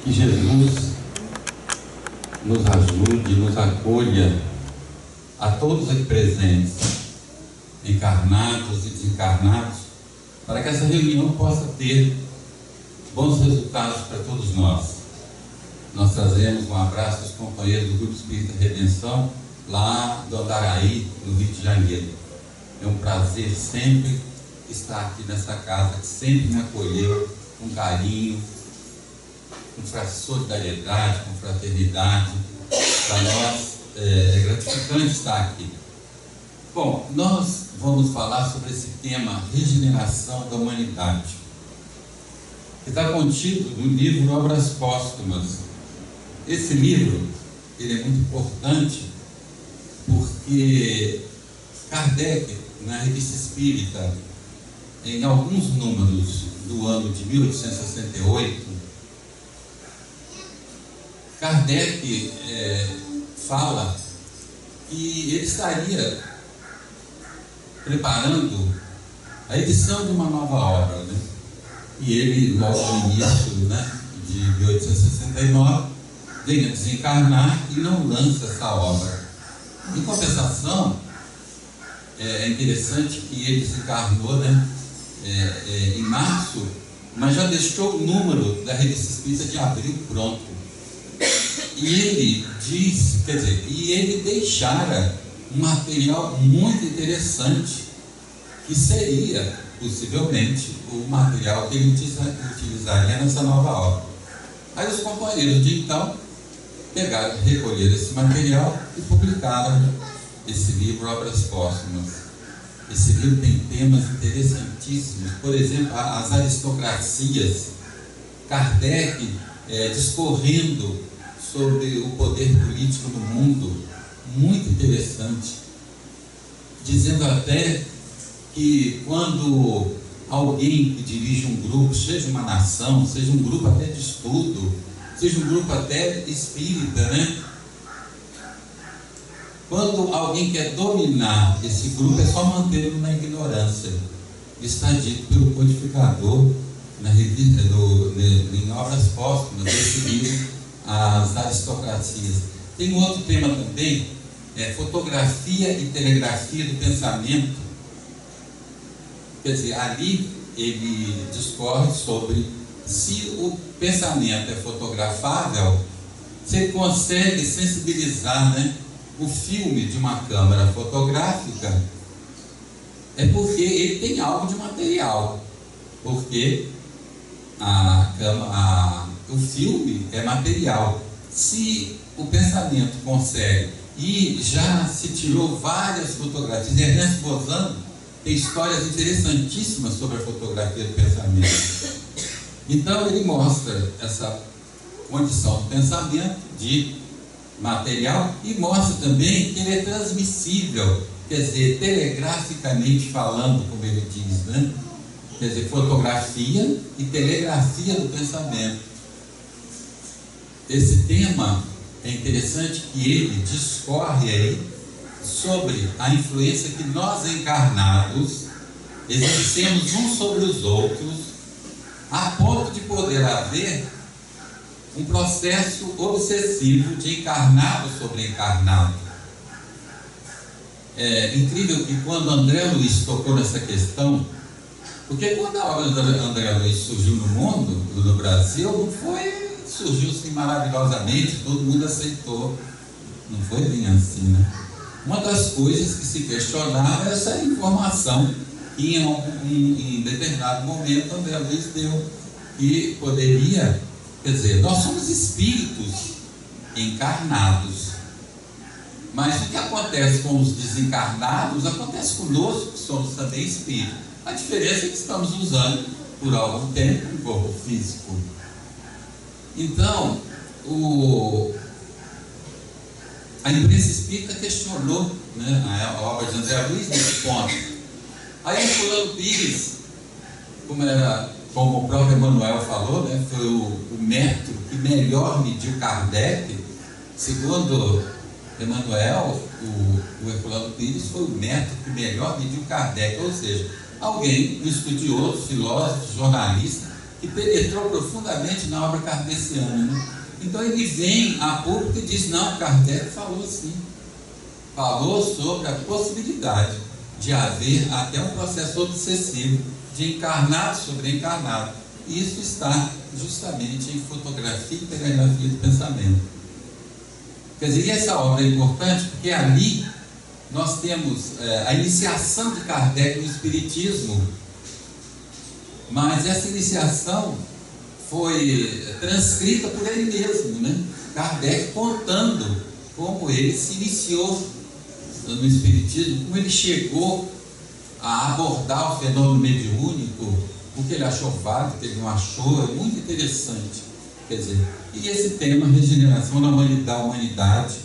Que Jesus nos ajude, nos acolha a todos aqui presentes, encarnados e desencarnados, para que essa reunião possa ter bons resultados para todos nós. Nós trazemos um abraço dos companheiros do Grupo Espírita Redenção, lá do Andaraí, no Rio de Janeiro. É um prazer sempre estar aqui nessa casa, que sempre me acolheu com carinho, com solidariedade, com fraternidade. Para nós é gratificante estar aqui. Bom, nós vamos falar sobre esse tema, regeneração da humanidade, que está contido no livro Obras Póstumas. Esse livro, ele é muito importante porque Kardec, na Revista Espírita, em alguns números do ano de 1868, Kardec fala que ele estaria preparando a edição de uma nova obra, né? E ele, logo no início, né, de 1869, vem a desencarnar e não lança essa obra. Em compensação, é interessante que ele desencarnou, né, em março, mas já deixou o número da Revista Espírita de abril pronto. E ele diz, e ele deixara um material muito interessante, que seria, possivelmente, o material que ele utilizaria nessa nova obra. Aí os companheiros de então pegaram, recolheram esse material e publicaram esse livro, Obras Póstumas. Esse livro tem temas interessantíssimos, por exemplo, as aristocracias, Kardec discorrendo sobre o poder político no mundo, muito interessante, dizendo até que quando alguém que dirige um grupo, seja uma nação, seja um grupo até de estudo, seja um grupo até espírita, né? Quando alguém quer dominar esse grupo, é só mantê-lo na ignorância. Está dito pelo codificador na revista, em Obras Póstumas, desse livro, As Aristocracias. Tem um outro tema também, fotografia e telegrafia do pensamento. Quer dizer, ali ele discorre sobre se o pensamento é fotografável, se ele consegue sensibilizar, né, o filme de uma câmera fotográfica, é porque ele tem algo de material, porque o filme é material. Se o pensamento consegue, e já se tirou várias fotografias, Ernest Bozano tem histórias interessantíssimas sobre a fotografia do pensamento. Então ele mostra essa condição do pensamento de material e mostra também que ele é transmissível, quer dizer, telegraficamente falando, como ele diz, né? Quer dizer, fotografia e telegrafia do pensamento. Esse tema é interessante que ele discorre aí sobre a influência que nós encarnados exercemos uns sobre os outros, a ponto de poder haver um processo obsessivo de encarnado sobre encarnado. É incrível que quando André Luiz tocou nessa questão, porque quando a obra de André Luiz surgiu no mundo, no Brasil, surgiu assim maravilhosamente, todo mundo aceitou, não foi bem assim, né? Uma das coisas que se questionava era essa informação que em determinado momento André Luiz deu, que poderia, quer dizer, nós somos espíritos encarnados, mas o que acontece com os desencarnados acontece conosco, que somos também espíritos. A diferença é que estamos usando por algum tempo um corpo físico. Então, a imprensa espírita questionou, né, a obra de André Luiz nesse ponto. Aí o Fulano Pires, como o próprio Emmanuel falou, né, foi o método que melhor mediu Kardec. Segundo Emmanuel, o Herculano Pires foi o método que melhor mediu Kardec, ou seja, alguém, um estudioso, filósofo, jornalista, que penetrou profundamente na obra kardeciana, né? Então ele vem a público e diz: não, Kardec falou assim, falou sobre a possibilidade de haver até um processo obsessivo de encarnado sobre encarnado. E isso está justamente em Fotografia e Telegrafia do Pensamento. Quer dizer, e essa obra é importante porque ali nós temos a iniciação de Kardec no Espiritismo, mas essa iniciação foi transcrita por ele mesmo, né? Kardec contando como ele se iniciou no Espiritismo, como ele chegou a abordar o fenômeno mediúnico, o que ele achou válido, o que ele não achou, é muito interessante. Quer dizer, e esse tema, regeneração da humanidade,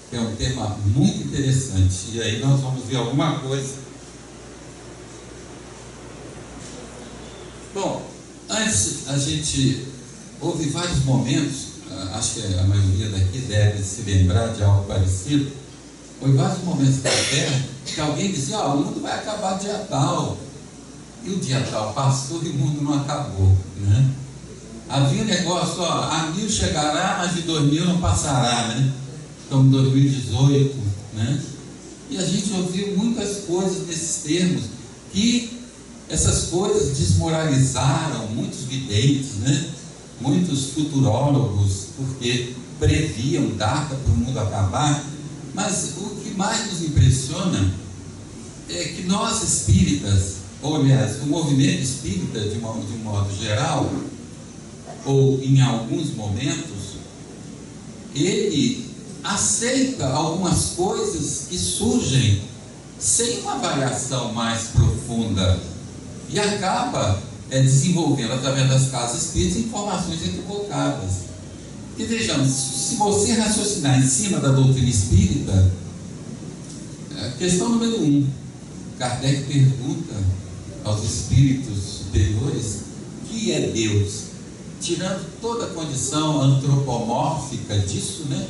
que é um tema muito interessante, e aí nós vamos ver alguma coisa. Bom, antes a gente houve vários momentos, acho que a maioria daqui deve se lembrar de algo parecido. Houve vários momentos da Terra que alguém dizia: ó, o mundo vai acabar dia tal. E o dia tal passou e o mundo não acabou, né? Havia um negócio: ó, a 1000 chegará, mas de 2000 não passará, né? Então 2018, né? E a gente ouviu muitas coisas nesses termos, que essas coisas desmoralizaram muitos videntes, né? Muitos futurólogos, porque previam data para o mundo acabar. Mas o que mais nos impressiona é que nós espíritas, ou aliás, o movimento espírita de um modo geral, ou em alguns momentos, ele aceita algumas coisas que surgem sem uma avaliação mais profunda e acaba desenvolvendo, através das casas espíritas, informações equivocadas. E vejamos, se você raciocinar em cima da doutrina espírita, questão número 1, Kardec pergunta aos espíritos superiores: o que é Deus? Tirando toda a condição antropomórfica disso, né?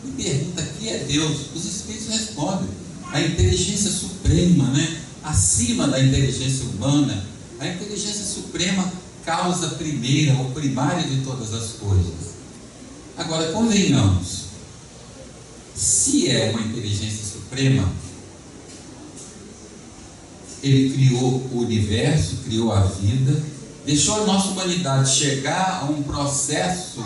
E pergunta: o que é Deus? Os espíritos respondem: a inteligência suprema, né? Acima da inteligência humana, a inteligência suprema, causa primeira ou primária de todas as coisas. Agora, convenhamos, se é uma inteligência suprema, ele criou o universo, criou a vida, deixou a nossa humanidade chegar a um processo,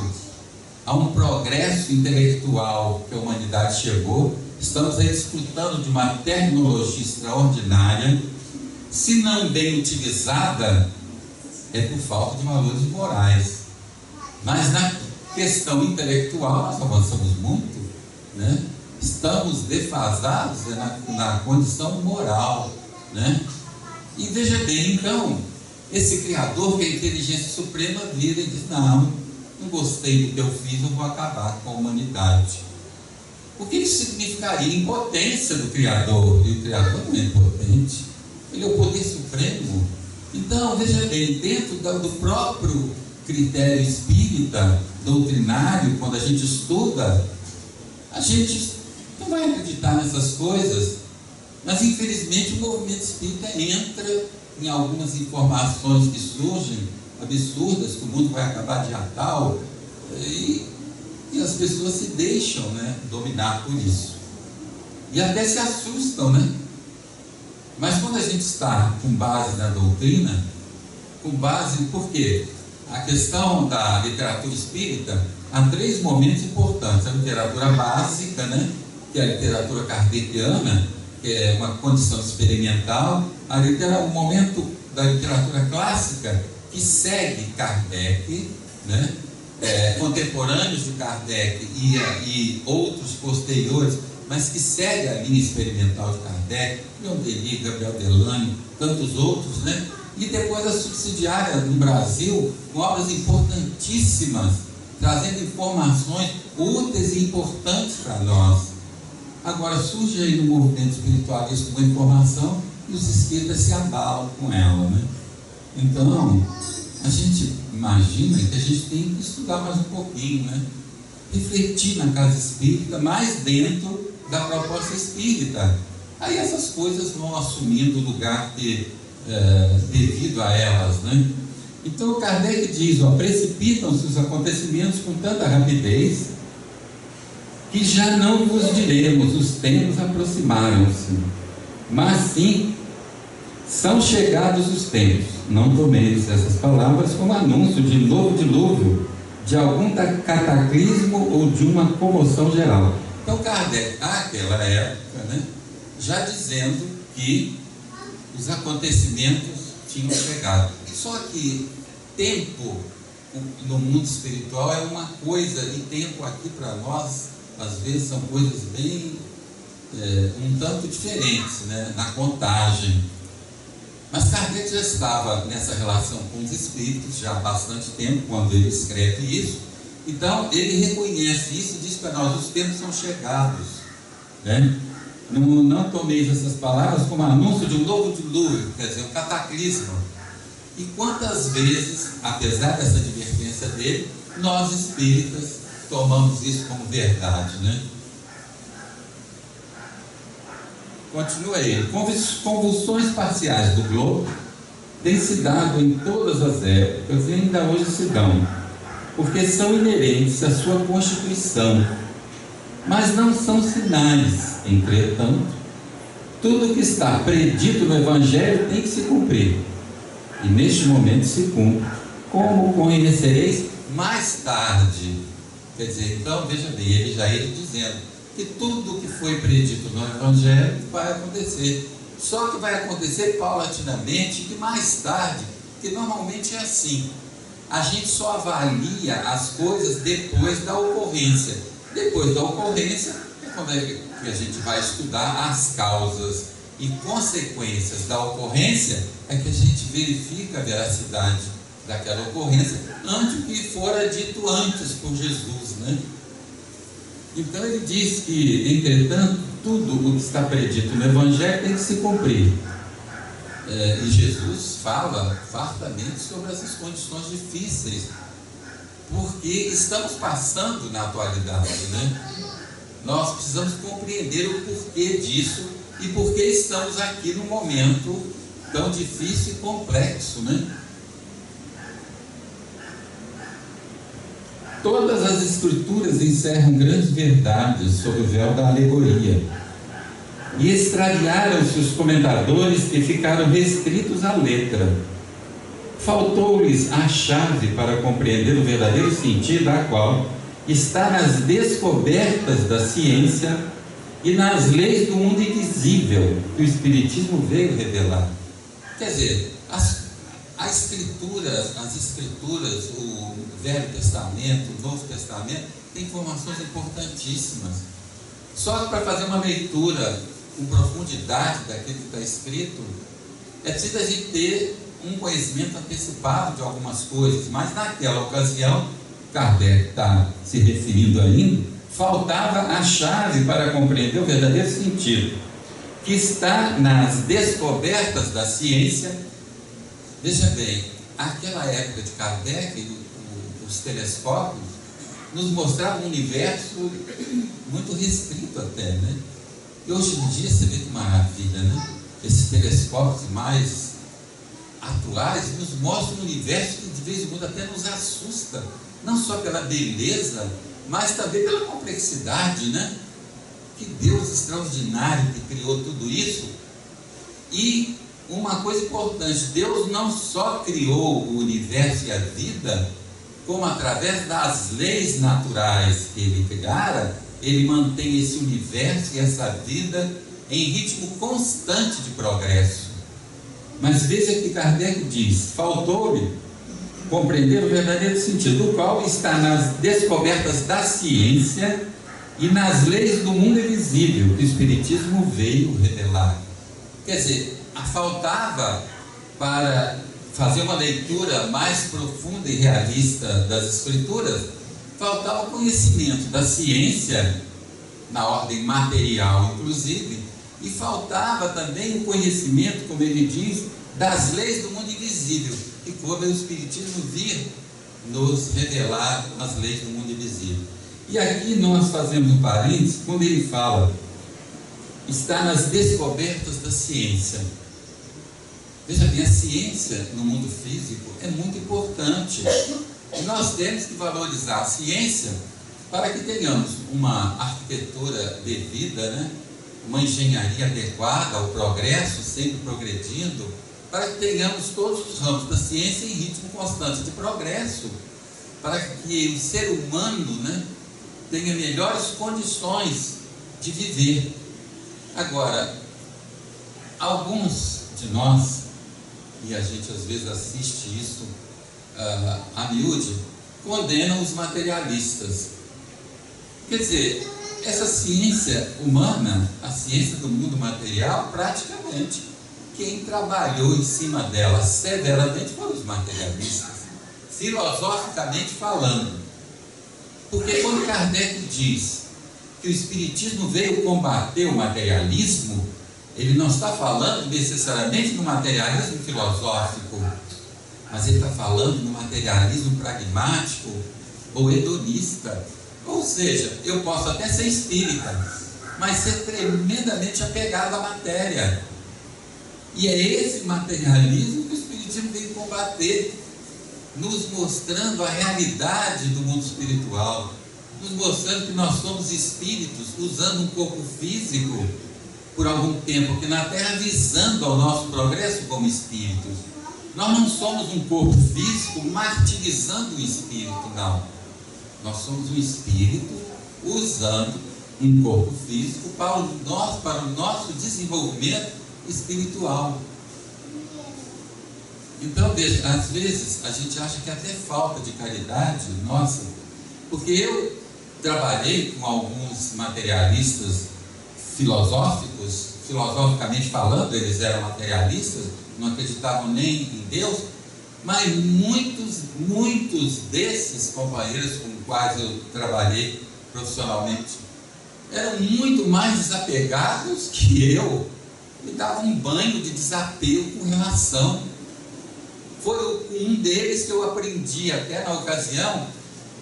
a um progresso intelectual que a humanidade chegou. Estamos aí desfrutando de uma tecnologia extraordinária. Se não bem utilizada, é por falta de valores morais. Mas na questão intelectual nós avançamos muito, né? Estamos defasados na condição moral, né? E veja bem, então, esse Criador, que é a inteligência suprema, vira e diz: não gostei do que eu fiz, eu vou acabar com a humanidade. O que isso significaria? Impotência do Criador. E o Criador não é impotente, ele é o poder supremo. Então, veja bem, dentro do próprio critério espírita, doutrinário, quando a gente estuda, a gente não vai acreditar nessas coisas. Mas infelizmente o movimento espírita entra em algumas informações que surgem absurdas, que o mundo vai acabar dia tal, e as pessoas se deixam, né, dominar por isso, e até se assustam, né? Mas quando a gente está com base na doutrina, com base, por quê? A questão da literatura espírita, há 3 momentos importantes: a literatura básica, né, que é a literatura kardeciana, que é uma condição experimental, o momento da literatura clássica, que segue Kardec, né, contemporâneos de Kardec e outros posteriores, mas que segue a linha experimental de Kardec, Leon Denis, Gabriel Delany, tantos outros, né? E depois a subsidiária no Brasil, com obras importantíssimas, trazendo informações úteis e importantes para nós. Agora surge aí no movimento espiritualista uma informação e os espíritas se abalam com ela, né? Então, a gente imagina que a gente tem que estudar mais um pouquinho, né? Refletir na casa espírita, mais dentro da proposta espírita. Aí essas coisas vão assumindo o lugar devido a elas, né? Então Kardec diz, precipitam-se os acontecimentos com tanta rapidez que já não vos diremos, os tempos aproximaram-se, mas sim, são chegados os tempos. Não tomeis essas palavras como anúncio de novo dilúvio, de algum cataclismo ou de uma comoção geral. Então Kardec, naquela época, já dizendo que os acontecimentos tinham chegado. Só que tempo no mundo espiritual é uma coisa, e tempo aqui para nós, às vezes, são coisas bem, um tanto diferentes, na contagem. Mas Kardec já estava nessa relação com os espíritos já há bastante tempo, quando ele escreve isso. Então, ele reconhece isso e diz para nós: os tempos são chegados. Não tomeis essas palavras como anúncio de um novo dilúvio, quer dizer, um cataclismo. E quantas vezes, apesar dessa advertência dele, nós espíritas tomamos isso como verdade, Continua ele. Convulsões parciais do globo têm se dado em todas as épocas e ainda hoje se dão, porque são inerentes à sua constituição, mas não são sinais. Entretanto, tudo que está predito no Evangelho tem que se cumprir, e neste momento se cumpre, como conhecereis mais tarde. Quer dizer, então, veja bem, ele dizendo que tudo que foi predito no Evangelho vai acontecer, só que vai acontecer paulatinamente, e mais tarde, que normalmente é assim, a gente só avalia as coisas depois da ocorrência. Depois da ocorrência é quando que a gente vai estudar as causas e consequências da ocorrência, é que a gente verifica a veracidade daquela ocorrência antes do que fora dito antes por Jesus, Então ele diz que, entretanto, tudo o que está predito no Evangelho tem que se cumprir. E Jesus fala fartamente sobre essas condições difíceis, porque estamos passando na atualidade, Nós precisamos compreender o porquê disso e porque estamos aqui num momento tão difícil e complexo, Todas as escrituras encerram grandes verdades sob o véu da alegoria, e extraviaram-se os comentadores que ficaram restritos à letra. Faltou-lhes a chave para compreender o verdadeiro sentido, a qual está nas descobertas da ciência e nas leis do mundo invisível que o Espiritismo veio revelar. Quer dizer, as escrituras, o Velho Testamento, o Novo Testamento, tem informações importantíssimas. Só que para fazer uma leitura com profundidade daquilo que está escrito, é preciso a gente ter um conhecimento antecipado de algumas coisas, mas naquela ocasião, Kardec está se referindo ainda, faltava a chave para compreender o verdadeiro sentido, que está nas descobertas da ciência. Veja bem, aquela época de Kardec, os telescópios nos mostravam um universo muito restrito até, E hoje em dia você vê que maravilha, Esses telescópios mais atuais nos mostram um universo que de vez em quando até nos assusta, não só pela beleza, mas também pela complexidade, Que Deus extraordinário que criou tudo isso. E uma coisa importante, Deus não só criou o universo e a vida, como através das leis naturais que Ele criara, Ele mantém esse universo e essa vida em ritmo constante de progresso. Mas veja que Kardec diz: faltou-lhe compreender o verdadeiro sentido, o qual está nas descobertas da ciência e nas leis do mundo invisível que o Espiritismo veio revelar. Quer dizer, faltava, para fazer uma leitura mais profunda e realista das Escrituras, faltava o conhecimento da ciência, na ordem material inclusive, e faltava também o conhecimento, como ele diz, das leis do mundo invisível, que quando o Espiritismo vir nos revelar as leis do mundo invisível. E aqui nós fazemos um parênteses, quando ele fala, está nas descobertas da ciência. Veja bem, a ciência no mundo físico é muito importante. E nós temos que valorizar a ciência para que tenhamos uma arquitetura devida, né? Uma engenharia adequada ao progresso, sempre progredindo, para que tenhamos todos os ramos da ciência em ritmo constante de progresso, para que o ser humano, né, tenha melhores condições de viver. Agora, alguns de nós, e a gente às vezes assiste isso a miúde, condenam os materialistas. Quer dizer, essa ciência humana, a ciência do mundo material, praticamente, quem trabalhou em cima dela severamente foram os materialistas, filosoficamente falando. Porque quando Kardec diz que o Espiritismo veio combater o materialismo, ele não está falando necessariamente do materialismo filosófico, mas ele está falando do materialismo pragmático ou hedonista. Ou seja, eu posso até ser espírita, mas ser tremendamente apegado à matéria. E é esse materialismo que o Espiritismo veio combater, nos mostrando a realidade do mundo espiritual, nos mostrando que nós somos espíritos usando um corpo físico por algum tempo aqui na Terra, visando ao nosso progresso como espíritos. Nós não somos um corpo físico martirizando o espírito, não. Nós somos um espírito usando um corpo físico para o nosso desenvolvimento espiritual. Então, veja, às vezes a gente acha que até falta de caridade nossa, porque eu trabalhei com alguns materialistas filosóficos, filosoficamente falando, eles eram materialistas, não acreditavam nem em Deus, mas muitos desses companheiros com os quais eu trabalhei profissionalmente eram muito mais desapegados que eu, me davam um banho de desapego com relação. Foi com um deles que eu aprendi, até na ocasião,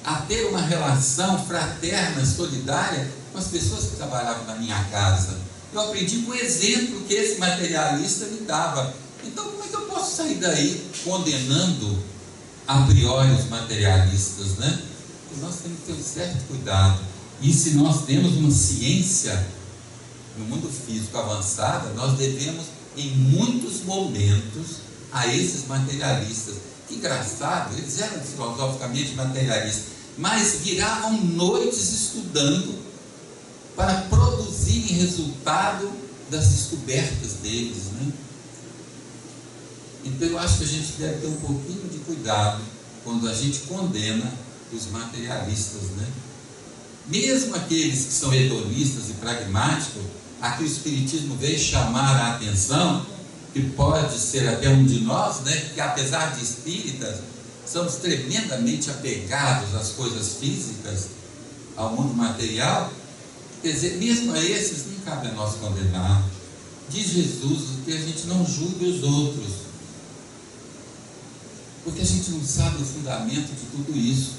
a ter uma relação fraterna, solidária com as pessoas que trabalhavam na minha casa. Eu aprendi com o exemplo que esse materialista me dava. Então, como é que eu posso sair daí condenando a priori os materialistas, né? Porque nós temos que ter um certo cuidado. E se nós temos uma ciência no mundo físico avançada, nós devemos, em muitos momentos, a esses materialistas. Que engraçado, eles eram filosoficamente materialistas, mas viravam noites estudando para produzirem resultado das descobertas deles, né? Então eu acho que a gente deve ter um pouquinho de cuidado quando a gente condena os materialistas, né? Mesmo aqueles que são hedonistas e pragmáticos, a que o Espiritismo veio chamar a atenção, que pode ser até um de nós, né? Que apesar de espíritas, somos tremendamente apegados às coisas físicas, ao mundo material. Quer dizer, mesmo a esses não cabe a nós condenar. Diz Jesus que a gente não julgue os outros, porque a gente não sabe o fundamento de tudo isso.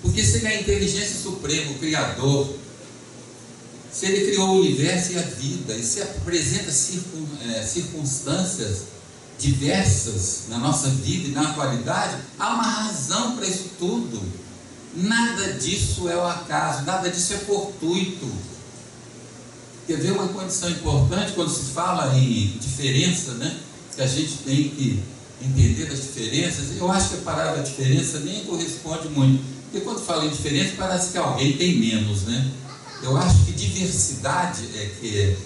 Porque se ele é a inteligência suprema, o Criador, se ele criou o universo e a vida, e se apresenta circunstâncias diversas na nossa vida e na atualidade, há uma razão para isso tudo. Nada disso é o acaso, nada disso é fortuito. Quer ver uma condição importante quando se fala em diferença, né? Que a gente tem que entender as diferenças. Eu acho que a palavra diferença nem corresponde muito, porque quando fala em diferença parece que alguém tem menos, né? Eu acho que diversidade é que é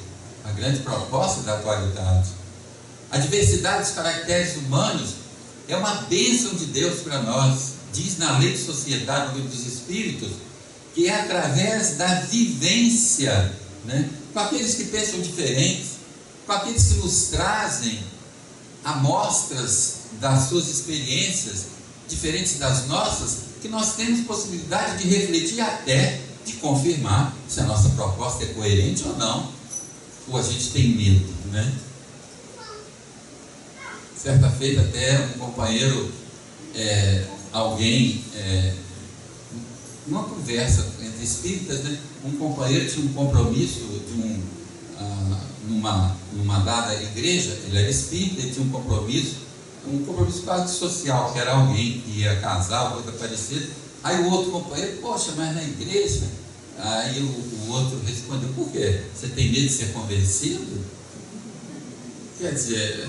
a grande proposta da atualidade. A diversidade dos caracteres humanos é uma bênção de Deus para nós. Diz na Lei de Sociedade, no Livro dos Espíritos, que é através da vivência, né, com aqueles que pensam diferentes, com aqueles que nos trazem amostras das suas experiências diferentes das nossas, que nós temos possibilidade de refletir até de confirmar se a nossa proposta é coerente ou não, ou a gente tem medo, né? Certa feita até um companheiro, numa conversa entre espíritas, né? Um companheiro tinha um compromisso de numa dada igreja. Ele era espírita, ele tinha um compromisso quase social, que era alguém que ia casar, coisa parecida. Aí o outro companheiro: poxa, mas na igreja? Aí o outro respondeu: por quê? Você tem medo de ser convencido? Quer dizer,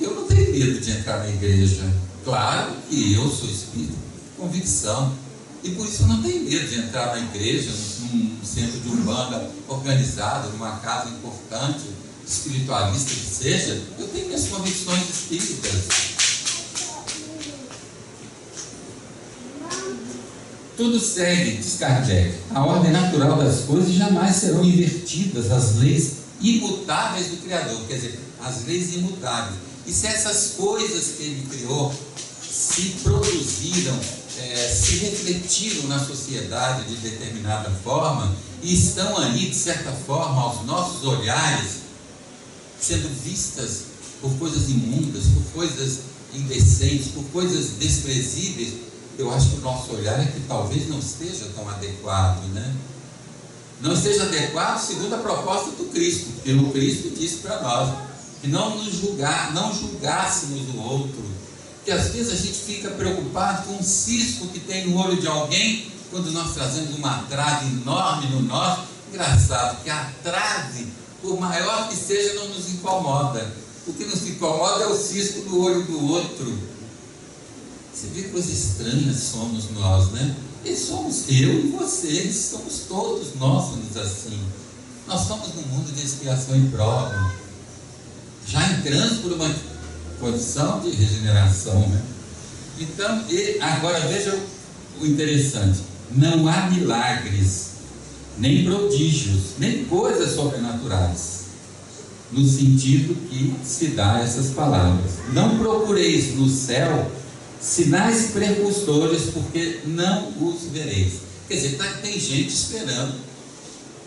eu não tenho medo de entrar na igreja. Claro que eu sou espírita, convicção, e por isso eu não tenho medo de entrar na igreja, num centro de umbanda organizado, numa casa importante, espiritualista que seja. Eu tenho minhas convicções espíritas. Tudo segue, diz Kardec, a ordem natural das coisas, jamais serão invertidas as leis imutáveis do Criador. Quer dizer, as leis imutáveis. E se essas coisas que ele criou se produziram, se refletiram na sociedade de determinada forma, e estão ali, de certa forma, aos nossos olhares, sendo vistas por coisas imundas, por coisas indecentes, por coisas desprezíveis, eu acho que o nosso olhar é que talvez não esteja tão adequado, né? Não esteja adequado segundo a proposta do Cristo, porque o Cristo disse para nós que não julgássemos o outro, que às vezes a gente fica preocupado com um cisco que tem no olho de alguém, quando nós trazemos uma trave enorme no nosso. Engraçado que a trave, por maior que seja, não nos incomoda. O que nos incomoda é o cisco no olho do outro. Você vê que coisa estranha somos nós, né? E somos eu e vocês, somos todos nós somos assim. Nós estamos num mundo de expiação e prova, já entrando por uma condição de regeneração, né? Então, agora veja o interessante: não há milagres, nem prodígios, nem coisas sobrenaturais, no sentido que se dá essas palavras. Não procureis no céu sinais precursores, porque não os vereis. Quer dizer, tem gente esperando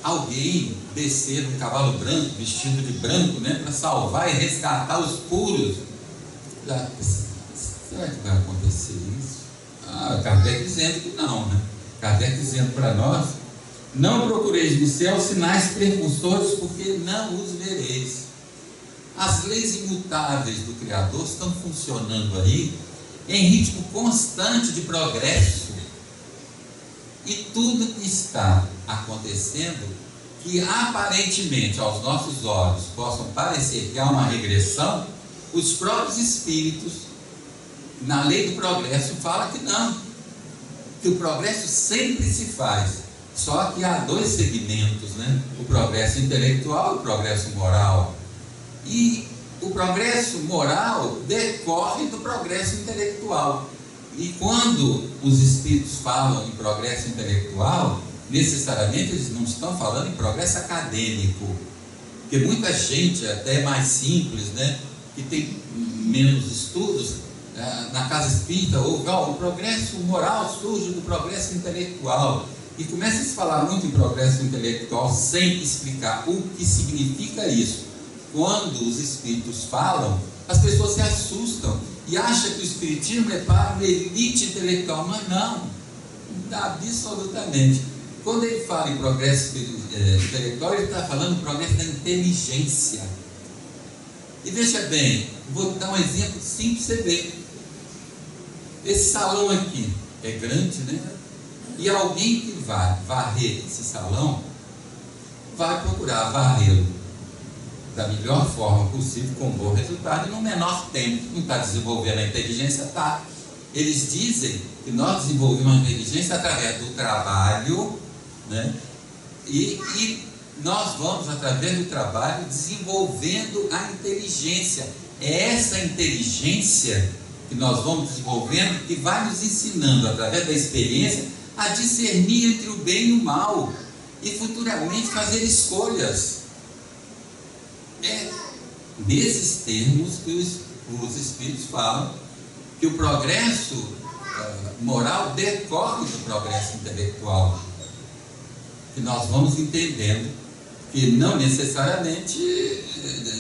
alguém descer num cavalo branco, vestido de branco, né, para salvar e resgatar os puros. Será que vai acontecer isso? Kardec dizendo que não, né? Kardec dizendo para nós: não procureis no céu sinais precursores, porque não os vereis. As leis imutáveis do Criador estão funcionando aí em ritmo constante de progresso, e tudo que está acontecendo, que aparentemente aos nossos olhos possam parecer que há uma regressão, os próprios espíritos, na lei do progresso, falam que não, que o progresso sempre se faz, só que há dois segmentos, né? O progresso intelectual e o progresso moral. E o progresso moral decorre do progresso intelectual. E quando os espíritos falam em progresso intelectual, necessariamente eles não estão falando em progresso acadêmico, porque muita gente, até mais simples, né, que tem menos estudos, na casa espírita, ou o progresso moral surge do progresso intelectual, e começa a se falar muito em progresso intelectual sem explicar o que significa isso. Quando os espíritos falam, as pessoas se assustam e acham que o espiritismo é para uma elite intelectual, mas não, absolutamente. Quando ele fala em progresso intelectual, ele está falando do progresso da inteligência. E veja bem, vou dar um exemplo simples para você ver. Esse salão aqui é grande, né? E alguém que vai varrer esse salão vai procurar varrê-lo da melhor forma possível, com bom resultado e no menor tempo. Não está desenvolvendo a inteligência? Está. Eles dizem que nós desenvolvemos a inteligência através do trabalho, né? E nós vamos, através do trabalho, desenvolvendo a inteligência. É essa inteligência que nós vamos desenvolvendo que vai nos ensinando, através da experiência, a discernir entre o bem e o mal, e futuramente fazer escolhas. É nesses termos que os espíritos falam que o progresso moral decorre do progresso intelectual, que nós vamos entendendo que não necessariamente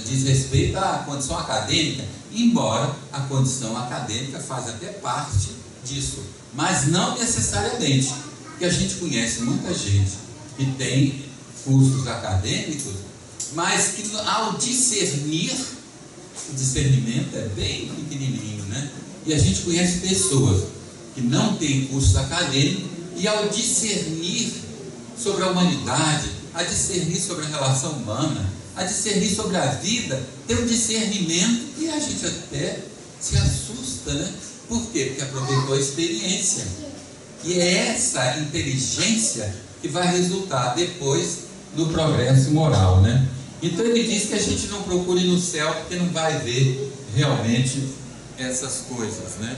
diz respeito à condição acadêmica, embora a condição acadêmica faz até parte disso, mas não necessariamente, porque a gente conhece muita gente que tem cursos acadêmicos mas que ao discernir, o discernimento é bem pequenininho, né? E a gente conhece pessoas que não têm curso acadêmico e ao discernir sobre a humanidade, a discernir sobre a relação humana, a discernir sobre a vida, tem um discernimento e a gente até se assusta, né? Por quê? Porque aproveitou a experiência. E é essa inteligência que vai resultar depois no progresso moral, né? Então ele diz que a gente não procure no céu porque não vai ver realmente essas coisas, né?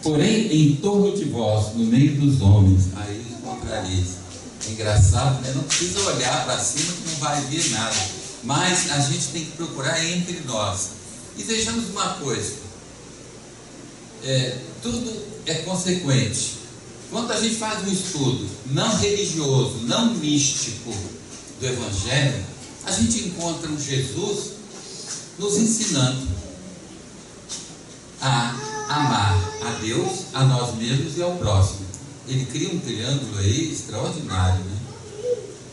Porém, em torno de vós, no meio dos homens, aí encontrareis. É engraçado, né? Não precisa olhar para cima que não vai ver nada, mas a gente tem que procurar entre nós. E vejamos uma coisa, tudo é consequente. Quando a gente faz um estudo não religioso, não místico do Evangelho, a gente encontra um Jesus nos ensinando a amar a Deus, a nós mesmos e ao próximo. Ele cria um triângulo aí extraordinário, né?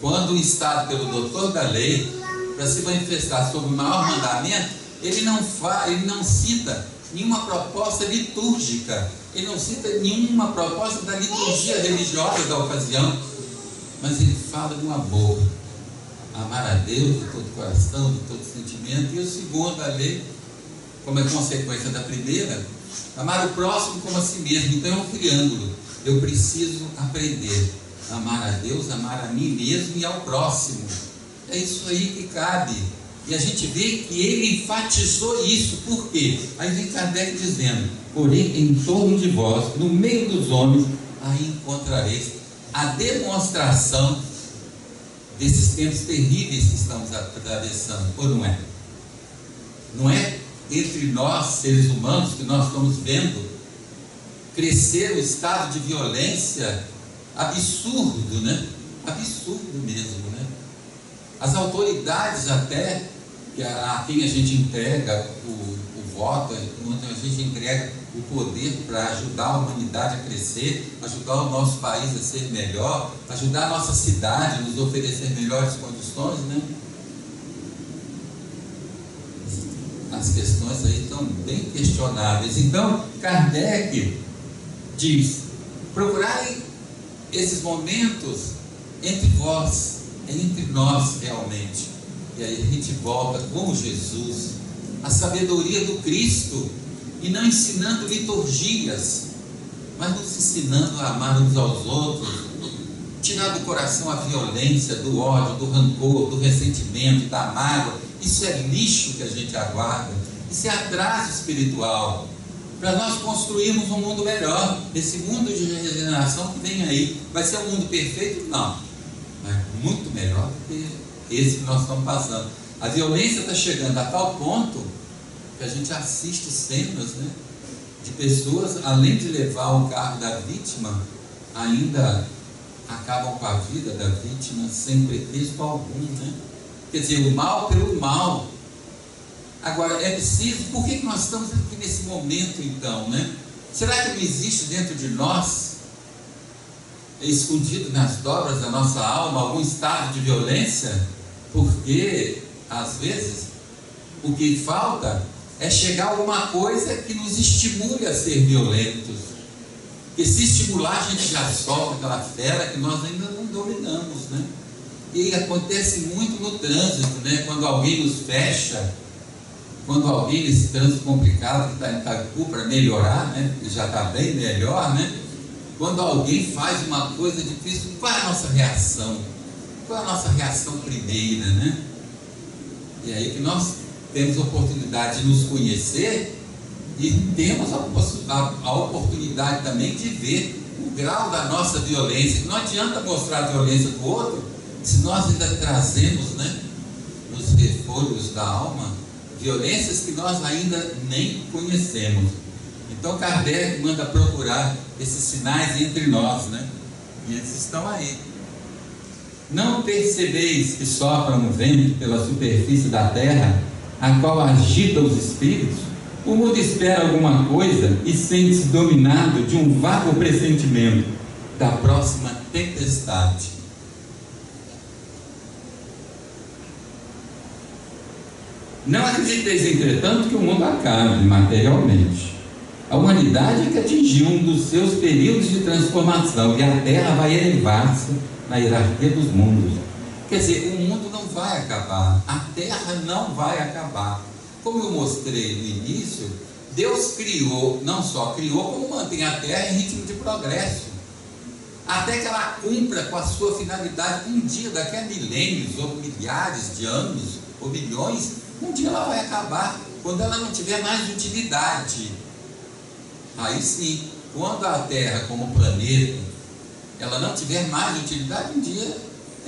Quando instado pelo doutor da lei para se manifestar sobre o maior mandamento, ele não cita nenhuma proposta litúrgica, ele não cita nenhuma proposta da liturgia religiosa da ocasião, mas ele fala de um amor, amar a Deus de todo coração, de todo sentimento, e o segundo, a lei, como é consequência da primeira, amar o próximo como a si mesmo. Então é um triângulo. Eu preciso aprender a amar a Deus, amar a mim mesmo e ao próximo. É isso aí que cabe. E a gente vê que ele enfatizou isso. Por quê? Aí vem Kardec dizendo: porém, em torno de vós, no meio dos homens, aí encontrareis a demonstração desses tempos terríveis que estamos atravessando. Ou não é? Não é entre nós, seres humanos, que nós estamos vendo crescer o estado de violência absurdo, né? Absurdo mesmo, né? As autoridades até, a quem a gente entrega o voto, onde a gente entrega o poder para ajudar a humanidade a crescer, ajudar o nosso país a ser melhor, ajudar a nossa cidade a nos oferecer melhores condições, né? As questões aí estão bem questionáveis. Então, Kardec diz: procurai esses momentos entre vós, entre nós realmente. E aí a gente volta com Jesus, a sabedoria do Cristo, e não ensinando liturgias, mas nos ensinando a amar uns aos outros, tirar do coração a violência, do ódio, do rancor, do ressentimento, da mágoa. Isso é lixo que a gente aguarda, isso é atraso espiritual, para nós construirmos um mundo melhor. Esse mundo de regeneração que vem aí, vai ser um mundo perfeito? Não, mas muito melhor do que esse que nós estamos passando. A violência está chegando a tal ponto que a gente assiste cenas, né, de pessoas, além de levar o carro da vítima, ainda acabam com a vida da vítima sem pretexto algum, né? Quer dizer, o mal pelo mal. Agora, é preciso, por que nós estamos aqui nesse momento então, né? Será que não existe dentro de nós, escondido nas dobras da nossa alma, algum estado de violência? Porque, às vezes, o que falta é chegar a alguma coisa que nos estimule a ser violentos. Porque se estimular, a gente já solta aquela fera que nós ainda não dominamos, né? E acontece muito no trânsito, né? Quando alguém nos fecha, quando alguém nesse trânsito complicado que está em Itaipu para melhorar, né? Que já está bem melhor, né? Quando alguém faz uma coisa difícil, qual é a nossa reação? Qual é a nossa reação primeira, né? E aí que nós temos a oportunidade de nos conhecer e temos a oportunidade também de ver o grau da nossa violência. Não adianta mostrar a violência do outro se nós ainda trazemos, né, nos refolhos da alma, violências que nós ainda nem conhecemos. Então Kardec manda procurar esses sinais entre nós, né? E eles estão aí. Não percebeis que sopra um vento pela superfície da terra, a qual agita os espíritos? O mundo espera alguma coisa e sente-se dominado de um vago pressentimento da próxima tempestade. Não acrediteis, entretanto, que o mundo acabe materialmente. A humanidade é que atingiu um dos seus períodos de transformação e a Terra vai elevar-se na hierarquia dos mundos. Quer dizer, o mundo não vai acabar, a Terra não vai acabar. Como eu mostrei no início, Deus criou, não só criou, como mantém a Terra em ritmo de progresso, até que ela cumpra com a sua finalidade. Um dia, daqui a milênios, ou milhares de anos, ou milhões, um dia ela vai acabar, quando ela não tiver mais utilidade. Aí sim, quando a Terra como planeta, ela não tiver mais utilidade, um dia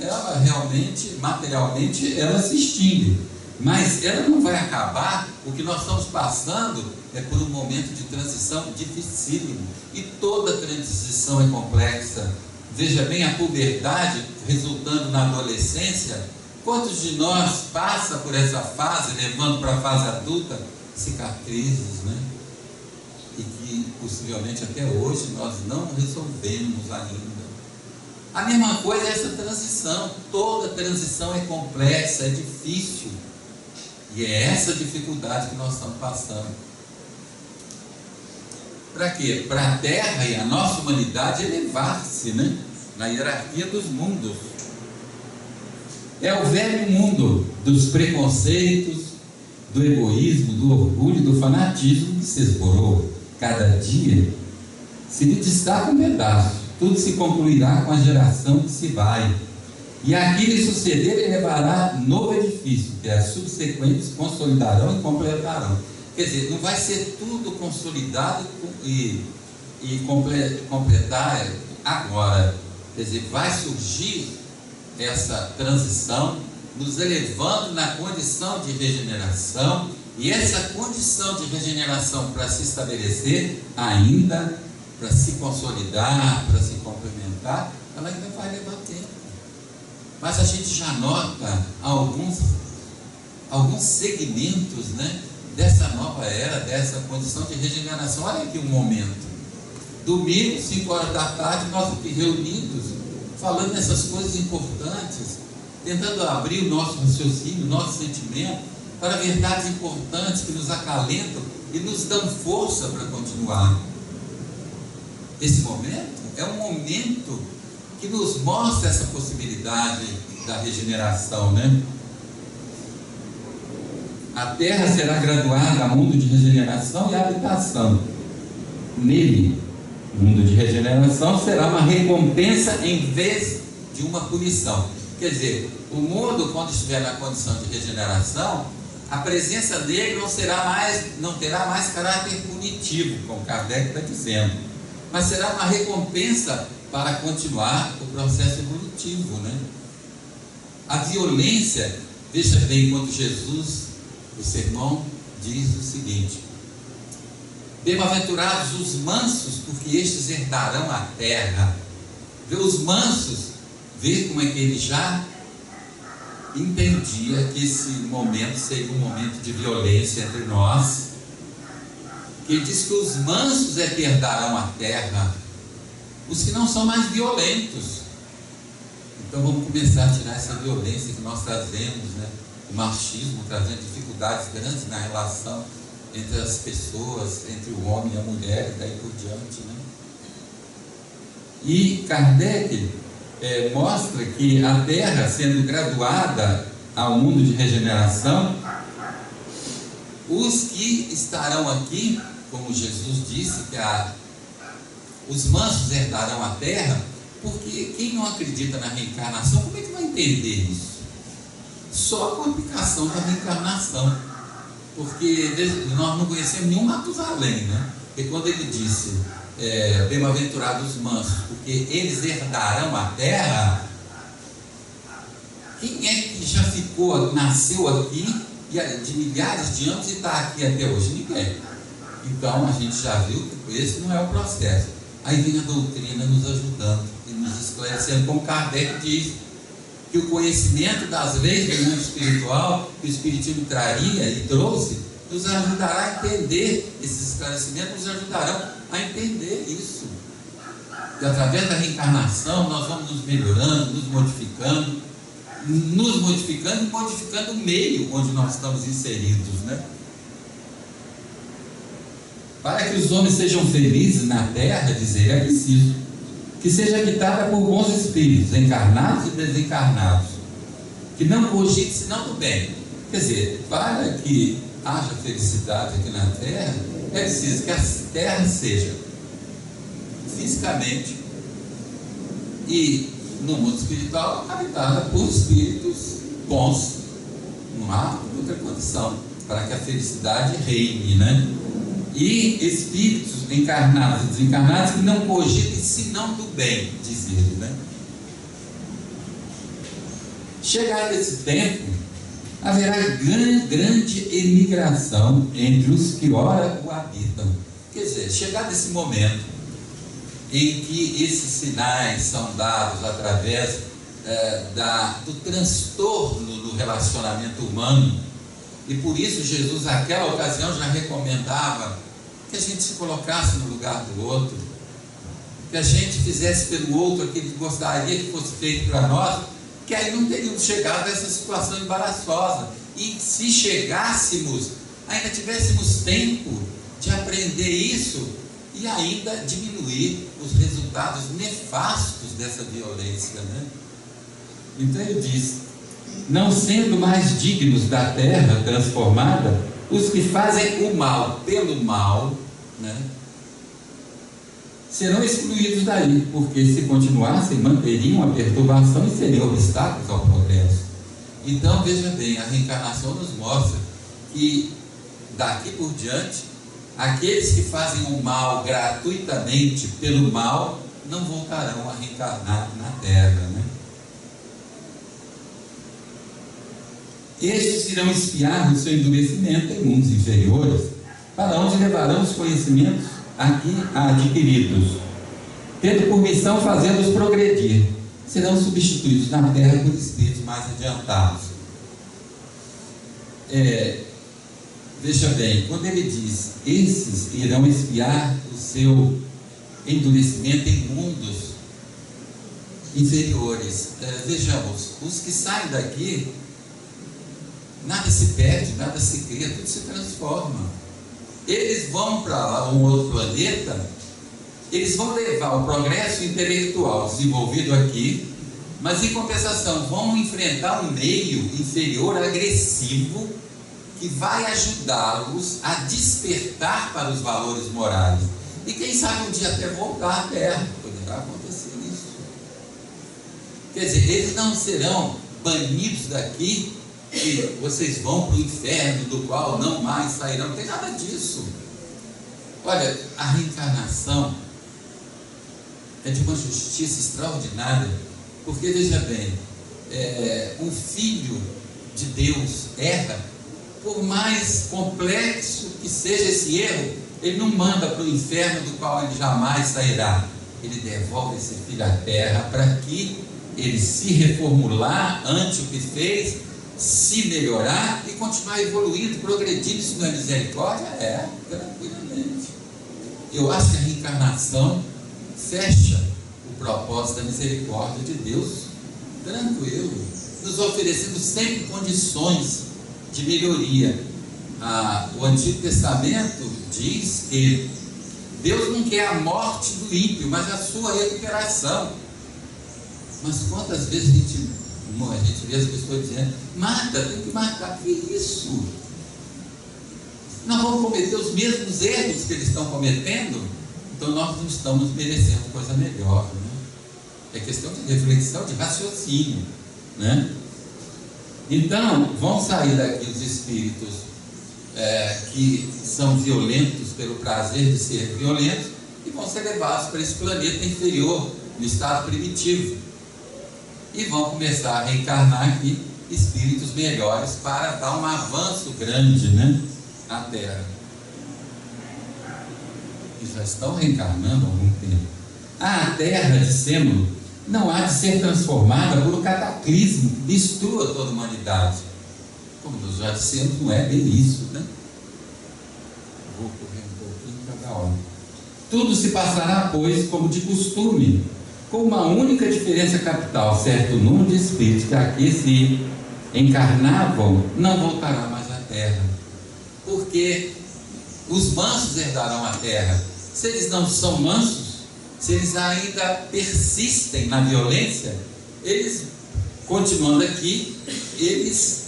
ela realmente, materialmente, ela se extingue. Mas ela não vai acabar. O que nós estamos passando é por um momento de transição dificílimo, e toda transição é complexa. Veja bem, a puberdade resultando na adolescência. Quantos de nós passa por essa fase, levando para a fase adulta, cicatrizes, né? E que possivelmente até hoje nós não resolvemos ainda. A mesma coisa é essa transição. Toda transição é complexa, é difícil, e é essa dificuldade que nós estamos passando. Para quê? Para a Terra e a nossa humanidade elevar-se, né? Na hierarquia dos mundos. É o velho mundo dos preconceitos, do egoísmo, do orgulho e do fanatismo que se esborou. Cada dia se lhe destaca um pedaço. Tudo se concluirá com a geração que se vai. E aqui lhe suceder, ele levará novo edifício, que as subsequentes consolidarão e completarão. Quer dizer, não vai ser tudo consolidado e completar agora. Quer dizer, vai surgir essa transição, nos elevando na condição de regeneração, e essa condição de regeneração, para se estabelecer ainda, para se consolidar, para se complementar, ela ainda vai levar tempo. Mas a gente já nota alguns segmentos, né, dessa nova era, dessa condição de regeneração. Olha aqui um momento. Domingo, 5 horas da tarde, nós aqui reunidos, falando dessas coisas importantes, tentando abrir o nosso raciocínio, o nosso sentimento, para verdades importantes que nos acalentam e nos dão força para continuar. Esse momento é um momento que nos mostra essa possibilidade da regeneração, né? A Terra será graduada a mundo de regeneração e habitação. Nele, o mundo de regeneração será uma recompensa em vez de uma punição. Quer dizer, o mundo, quando estiver na condição de regeneração, a presença dele não terá mais caráter punitivo, como Kardec está dizendo, mas será uma recompensa para continuar o processo evolutivo, né? A violência, veja bem, quando Jesus, o sermão, diz o seguinte: bem-aventurados os mansos, porque estes herdarão a terra. Os mansos, vê como é que ele já entendia que esse momento seria um momento de violência entre nós. Que ele diz que os mansos é que herdarão a terra, os que não são mais violentos. Então vamos começar a tirar essa violência que nós trazemos, né? O machismo trazendo dificuldades grandes na relação entre as pessoas, entre o homem e a mulher, e daí por diante, né? E Kardec mostra que a Terra, sendo graduada ao mundo de regeneração, os que estarão aqui, como Jesus disse, que os mansos herdarão a terra, porque quem não acredita na reencarnação, como é que vai entender isso? Só com a aplicação da reencarnação, porque nós não conhecemos nenhum Matusalém, né? Porque quando ele disse bem-aventurados os mansos, porque eles herdarão a terra, quem é que já nasceu aqui de milhares de anos e está aqui até hoje? Ninguém. Então a gente já viu que esse não é o processo. Aí vem a doutrina nos ajudando e nos esclarecendo, como Kardec diz, que o conhecimento das leis do mundo espiritual que o Espiritismo traria e trouxe, nos ajudará a entender esses esclarecimentos, nos ajudarão a entender isso. E através da reencarnação nós vamos nos melhorando, nos modificando, nos modificando e modificando o meio onde nós estamos inseridos, né? Para que os homens sejam felizes na terra, diz ele, é preciso que seja habitada por bons espíritos, encarnados e desencarnados, que não cogite senão do bem. Quer dizer, para que haja felicidade aqui na terra, é preciso que a terra seja fisicamente e no mundo espiritual habitada por espíritos bons. Não há outra condição para que a felicidade reine, né? E espíritos encarnados e desencarnados que não cogitem senão do bem, diz ele, né? Chegado esse tempo, haverá grande emigração entre os que ora o habitam. Quer dizer, chegado esse momento em que esses sinais são dados através do transtorno do relacionamento humano, e por isso Jesus naquela ocasião já recomendava que a gente se colocasse no lugar do outro, que a gente fizesse pelo outro aquilo que gostaria que fosse feito para nós, que aí não teríamos chegado a essa situação embaraçosa, e se chegássemos, ainda tivéssemos tempo de aprender isso e ainda diminuir os resultados nefastos dessa violência, né? Então ele diz: não sendo mais dignos da terra transformada, os que fazem o mal pelo mal, né, serão excluídos daí, porque se continuassem, manteriam a perturbação e seriam obstáculos ao progresso. Então veja bem, a reencarnação nos mostra que daqui por diante, aqueles que fazem o mal gratuitamente pelo mal não voltarão a reencarnar na terra, né? Estes irão espiar o seu endurecimento em mundos inferiores, para onde levarão os conhecimentos aqui adquiridos, tendo por missão fazê-los progredir. Serão substituídos na terra por espíritos mais adiantados. Veja bem, quando ele diz, esses irão espiar o seu endurecimento em mundos inferiores, vejamos, os que saem daqui, nada se perde, nada se cria, tudo se transforma. Eles vão para lá, um outro planeta, eles vão levar o progresso intelectual desenvolvido aqui, mas em compensação vão enfrentar um meio inferior agressivo que vai ajudá-los a despertar para os valores morais. E quem sabe um dia até voltar à Terra, poderá acontecer isso. Quer dizer, eles não serão banidos daqui, que vocês vão para o inferno, do qual não mais sairão. Não tem nada disso. Olha, a reencarnação é de uma justiça extraordinária, porque veja bem, um filho de Deus erra, por mais complexo que seja esse erro, ele não manda para o inferno do qual ele jamais sairá. Ele devolve esse filho à terra para que ele se reformular ante o que fez, se melhorar e continuar evoluindo, progredindo. Isso não é misericórdia? Tranquilamente. Eu acho que a reencarnação fecha o propósito da misericórdia de Deus, tranquilo, nos oferecendo sempre condições de melhoria. O Antigo Testamento diz que Deus não quer a morte do ímpio, mas a sua recuperação. Mas quantas vezes a gente vê as pessoas dizendo, mata, tem que matar, que isso? Nós vamos cometer os mesmos erros que eles estão cometendo, então nós não estamos merecendo coisa melhor, né? É questão de reflexão, de raciocínio, né? Então, vão sair daqui os espíritos que são violentos pelo prazer de ser violentos e vão ser levados para esse planeta inferior, no estado primitivo, e vão começar a reencarnar aqui espíritos melhores para dar um avanço grande, né, à Terra. E já estão reencarnando há algum tempo. A Terra, dissemos, não há de ser transformada por um cataclismo que destrua toda a humanidade. Como nós já dissemos, não é bem isso, né? Vou correr um pouquinho cada hora. Tudo se passará, pois, como de costume, com uma única diferença capital: certo número de espíritos que aqui se encarnavam não voltará mais à terra, porque os mansos herdarão a terra. Se eles não são mansos, se eles ainda persistem na violência, eles, continuando aqui, eles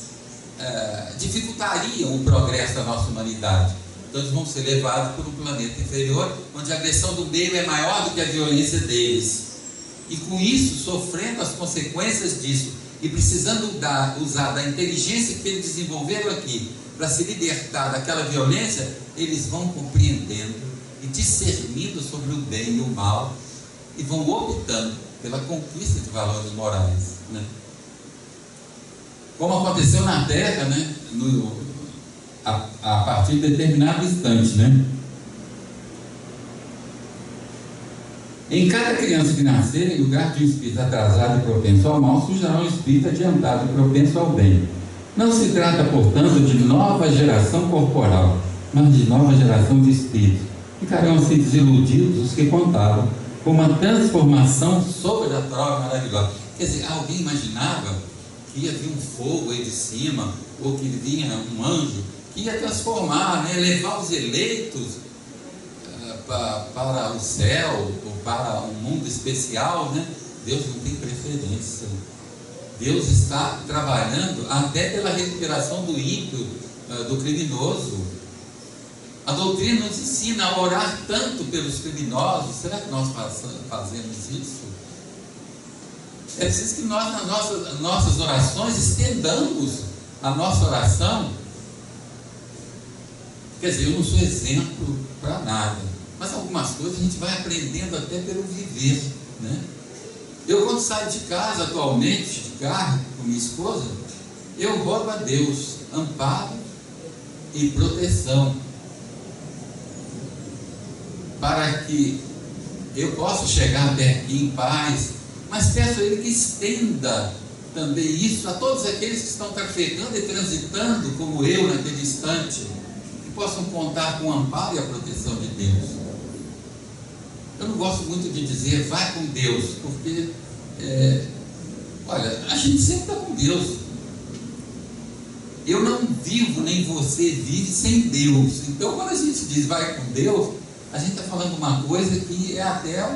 dificultariam o progresso da nossa humanidade. Então eles vão ser levados por um planeta inferior, onde a agressão do meio é maior do que a violência deles. E com isso, sofrendo as consequências disso, e precisando usar da inteligência que eles desenvolveram aqui, para se libertar daquela violência, eles vão compreendendo e discernindo sobre o bem e o mal, e vão optando pela conquista de valores morais, né? Como aconteceu na Terra, né? A partir de determinado instante, né? Em cada criança que nascer, em lugar de um espírito atrasado e propenso ao mal, surgirá um espírito adiantado e propenso ao bem. Não se trata, portanto, de nova geração corporal, mas de nova geração de espíritos. Ficarão assim desiludidos os que contavam com uma transformação sobrenatural e maravilhosa. Quer dizer, alguém imaginava que ia vir um fogo aí de cima, ou que vinha um anjo que ia transformar, né, levar os eleitos para o céu, ou para um mundo especial, né? Deus não tem preferência. Deus está trabalhando até pela recuperação do ímpio, do criminoso. A doutrina nos ensina a orar tanto pelos criminosos. Será que nós fazemos isso? É preciso que nós, nas nossas orações, estendamos a nossa oração. Quer dizer, eu não sou exemplo para nada, mas algumas coisas a gente vai aprendendo até pelo viver, né? Eu, quando saio de casa atualmente, de carro, com minha esposa, eu rogo a Deus amparo e proteção, para que eu possa chegar até aqui em paz, mas peço a Ele que estenda também isso a todos aqueles que estão trafegando e transitando como eu naquele instante, que possam contar com o amparo e a proteção de Deus. Eu não gosto muito de dizer vai com Deus, porque olha, a gente sempre está com Deus. Eu não vivo, nem você vive sem Deus. Então, quando a gente diz vai com Deus, a gente está falando uma coisa que é até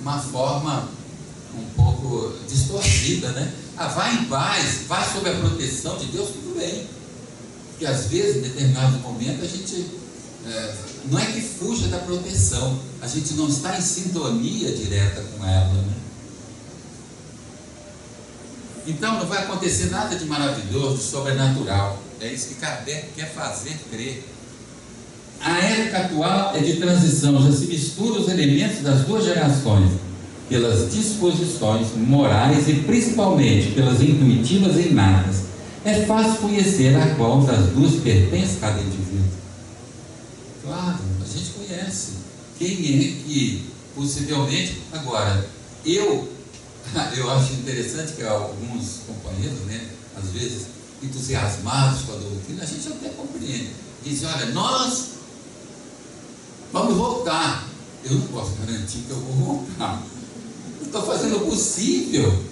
uma forma um pouco distorcida, né? Vai em paz, vai sob a proteção de Deus, tudo bem. Porque às vezes, em determinado momento, a gente não é que fuja da proteção, a gente não está em sintonia direta com ela, né? Então não vai acontecer nada de maravilhoso, de sobrenatural. É isso que Kardec quer fazer crer. A época atual é de transição, já se misturam os elementos das duas gerações, pelas disposições morais e principalmente pelas intuitivas e inatas. É fácil conhecer a qual das duas pertence cada indivíduo. Claro, a gente conhece quem é que possivelmente. Agora, eu acho interessante que alguns companheiros, né, às vezes entusiasmados com a doutrina, a gente até compreende. Dizem, olha, nós vamos voltar. Eu não posso garantir que eu vou voltar. Eu estou fazendo o possível.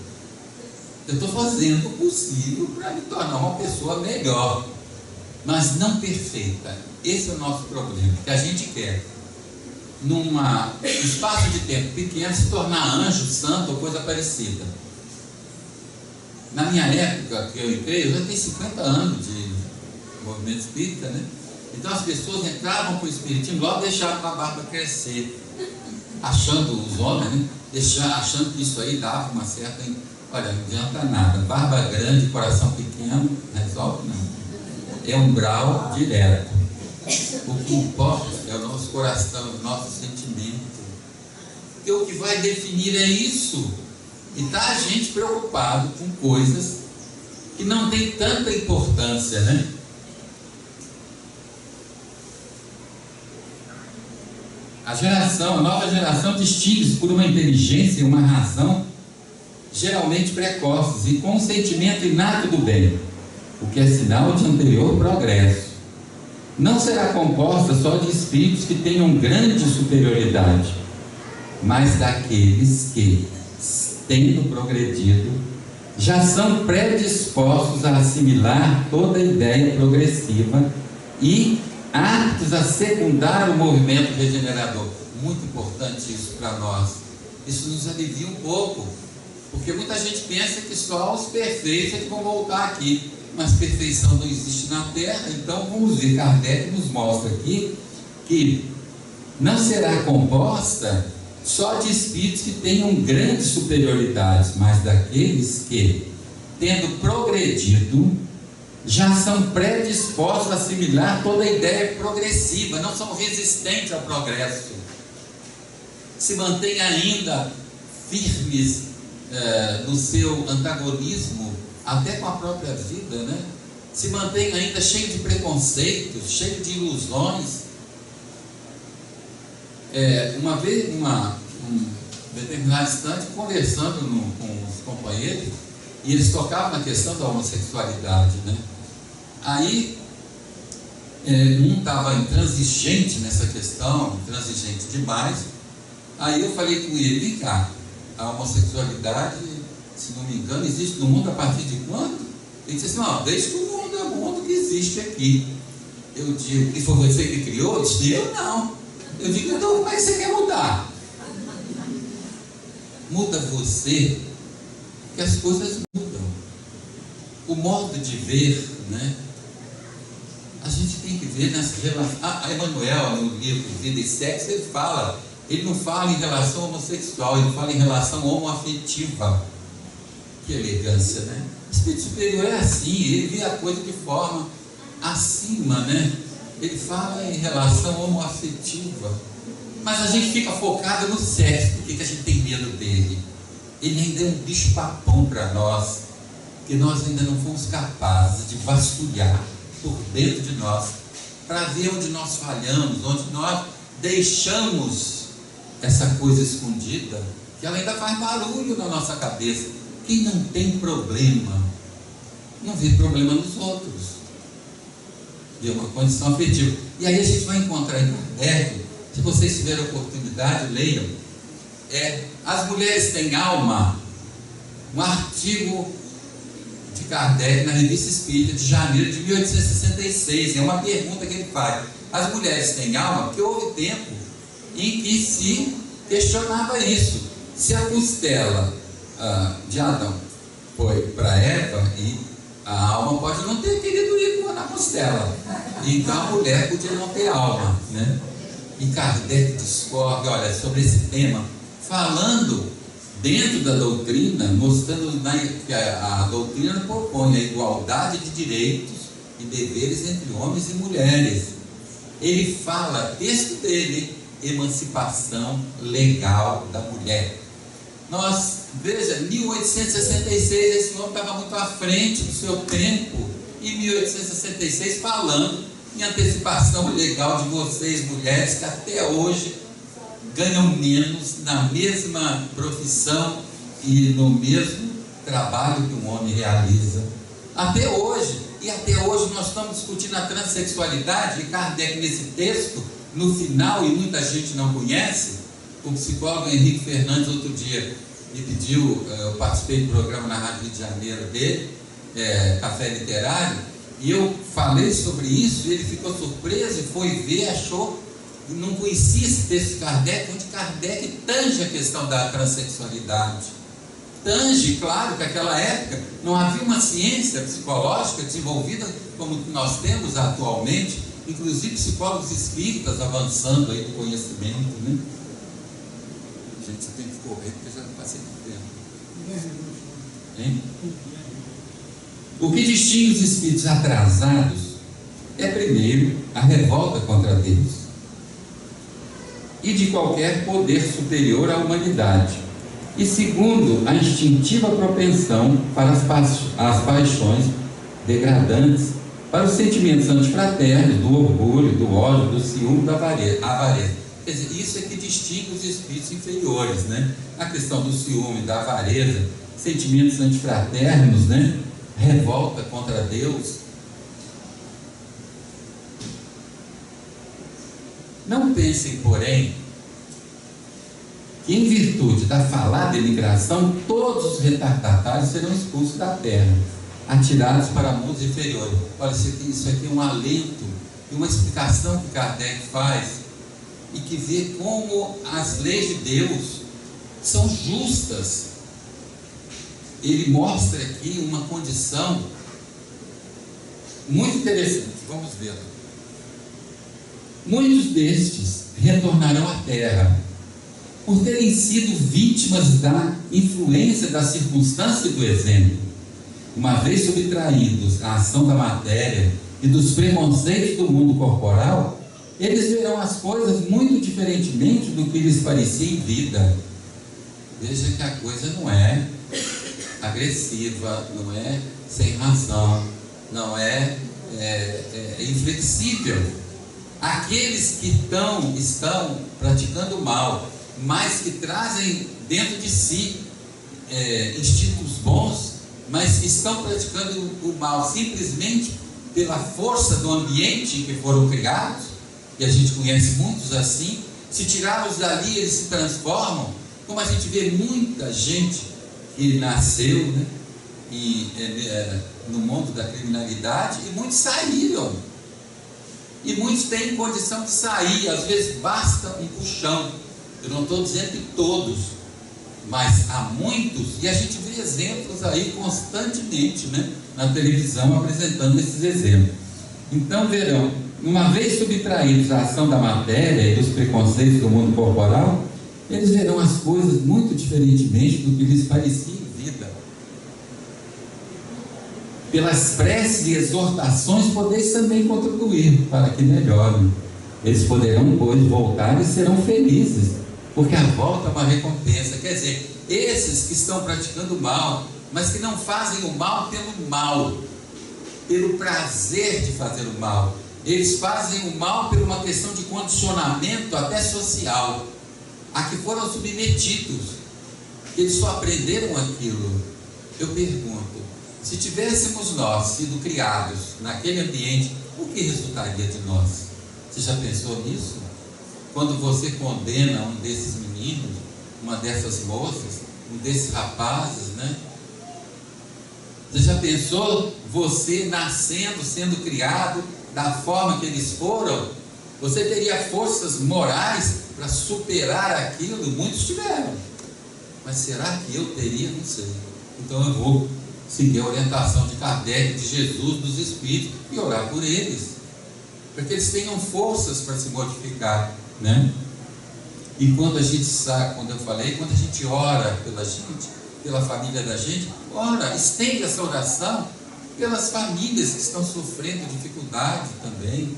Eu estou fazendo o possível para me tornar uma pessoa melhor, mas não perfeita. Esse é o nosso problema, que a gente quer, num espaço de tempo pequeno, se tornar anjo, santo ou coisa parecida. Na minha época que eu entrei, eu já tenho 50 anos de movimento espírita, né? Então as pessoas entravam para o espiritismo, logo deixavam a barba crescer, achando, os homens, né? Achando que isso aí dava uma certa. Olha, não adianta nada, barba grande, coração pequeno, resolve não. É um grau direto. O que importa é o nosso coração, o nosso sentimento. Porque o que vai definir é isso. E está a gente preocupado com coisas que não tem tanta importância, né? A nova geração distingue-se por uma inteligência e uma razão geralmente precoces e com um sentimento inato do bem, o que é sinal de anterior progresso. Não será composta só de espíritos que tenham grande superioridade, mas daqueles que, tendo progredido, já são predispostos a assimilar toda ideia progressiva e aptos a secundar o movimento regenerador. Muito importante isso para nós. Isso nos alivia um pouco, porque muita gente pensa que só os perfeitos é que vão voltar aqui, mas perfeição não existe na Terra. Então vamos ver, Kardec nos mostra aqui que não será composta só de espíritos que tenham grandes superioridades, mas daqueles que, tendo progredido, já são predispostos a assimilar toda a ideia progressiva, não são resistentes ao progresso, se mantêm ainda firmes no seu antagonismo, até com a própria vida, né? Se mantêm ainda cheios de preconceitos, cheios de ilusões. Uma vez, um determinado instante, conversando com os companheiros, e eles tocavam na questão da homossexualidade, né? Aí, um estava intransigente nessa questão, intransigente demais. Aí eu falei com ele: vem cá, a homossexualidade, se não me engano, existe no mundo a partir de quando? Ele disse assim: não, desde que o mundo é o mundo que existe aqui. Eu digo: e foi você que criou? Eu disse: eu não. Eu digo: então como é que você quer mudar? Muda você, que as coisas mudam. O modo de ver, né? A gente tem que ver nas relações. A Emmanuel, no livro Vida e Sexo, ele não fala em relação homossexual, ele fala em relação homoafetiva. Que elegância, né? O espírito superior é assim, ele vê a coisa de forma acima, né? Ele fala em relação homoafetiva, mas a gente fica focado no sexo. Por que a gente tem medo dele? Ele ainda é um bicho papão para nós, que nós ainda não fomos capazes de vasculhar por dentro de nós, para ver onde nós falhamos, onde nós deixamos essa coisa escondida, que ela ainda faz barulho na nossa cabeça. Quem não tem problema, não vê problema nos outros, vê uma condição afetiva. E aí a gente vai encontrar em Kardec, se vocês tiverem oportunidade, leiam, As Mulheres Têm Alma, um artigo de Kardec na Revista Espírita de janeiro de 1866. É uma pergunta que ele faz: as mulheres têm alma? Porque houve tempo em que se questionava isso. Se a costela de Adão foi para Eva, e a alma pode não ter querido ir na costela, então a mulher podia não ter alma, né? E Kardec discorre, olha, sobre esse tema, falando dentro da doutrina, mostrando que a doutrina propõe a igualdade de direitos e deveres entre homens e mulheres. Ele fala, texto dele, emancipação legal da mulher. Veja, 1866, esse homem estava muito à frente do seu tempo, em 1866, falando em antecipação legal de vocês, mulheres, que até hoje ganham menos na mesma profissão e no mesmo trabalho que um homem realiza. Até hoje. E até hoje nós estamos discutindo a transexualidade, e Kardec, nesse texto, no final, e muita gente não conhece, o psicólogo Henrique Fernandes, outro dia, me pediu, eu participei do programa na Rádio Rio de Janeiro dele, Café Literário, e eu falei sobre isso, e ele ficou surpreso, e foi ver, achou, não conhecia esse texto de Kardec, onde Kardec tange a questão da transexualidade. Tange, claro, que naquela época não havia uma ciência psicológica desenvolvida como nós temos atualmente, inclusive psicólogos espíritas avançando aí no conhecimento, né? Gente, você tem que correr porque já passei do tempo. Hein? O que distingue os espíritos atrasados é, primeiro, a revolta contra Deus e de qualquer poder superior à humanidade, e segundo, a instintiva propensão para as paixões degradantes, para os sentimentos antifraternos, do orgulho, do ódio, do ciúme, da avareza. Quer dizer, isso é que distingue os espíritos inferiores, né? A questão do ciúme, da avareza, sentimentos antifraternos, né? Revolta contra Deus. Não pensem, porém, que, em virtude da falada imigração, todos os retardatários serão expulsos da terra, atirados para mundos inferiores. Olha, isso aqui é um alento e uma explicação que Kardec faz, e que vê como as leis de Deus são justas. Ele mostra aqui uma condição muito interessante. Vamos ver. Muitos destes retornarão à terra, por terem sido vítimas da influência da circunstância e do exemplo. Uma vez subtraídos à ação da matéria e dos preconceitos do mundo corporal, eles verão as coisas muito diferentemente do que lhes parecia em vida. Veja que a coisa não é agressiva, não é sem razão, não é inflexível. Aqueles que estão praticando o mal, mas que trazem dentro de si instintos bons, mas que estão praticando o mal simplesmente pela força do ambiente em que foram criados, e a gente conhece muitos assim. Se tirá-los dali, eles se transformam, como a gente vê muita gente que nasceu, né, no mundo da criminalidade, e muitos saíram, e muitos têm condição de sair. Às vezes basta um puxão. Eu não estou dizendo que todos, mas há muitos, e a gente vê exemplos aí constantemente, né, na televisão, apresentando esses exemplos. Então verão, uma vez subtraídos à ação da matéria e dos preconceitos do mundo corporal, eles verão as coisas muito diferentemente do que lhes parecia em vida. Pelas preces e exortações podeis também contribuir para que melhorem. Eles poderão, pois, voltar e serão felizes, porque a volta é uma recompensa. Quer dizer, esses que estão praticando o mal, mas que não fazem o mal, pelo prazer de fazer o mal, eles fazem o mal por uma questão de condicionamento até social, a que foram submetidos, eles só aprenderam aquilo. Eu pergunto, se tivéssemos nós sido criados naquele ambiente, o que resultaria de nós? Você já pensou nisso? Quando você condena um desses meninos, uma dessas moças, um desses rapazes, né? Você já pensou você nascendo, sendo criado da forma que eles foram? Você teria forças morais para superar aquilo? Muitos tiveram, mas será que eu teria? Não sei. Então eu vou seguir a orientação de Kardec, de Jesus, dos Espíritos, e orar por eles, para que eles tenham forças para se modificar, né? E quando a gente sabe, quando a gente ora pela gente, pela família da gente, ora, estende essa oração pelas famílias que estão sofrendo dificuldade também,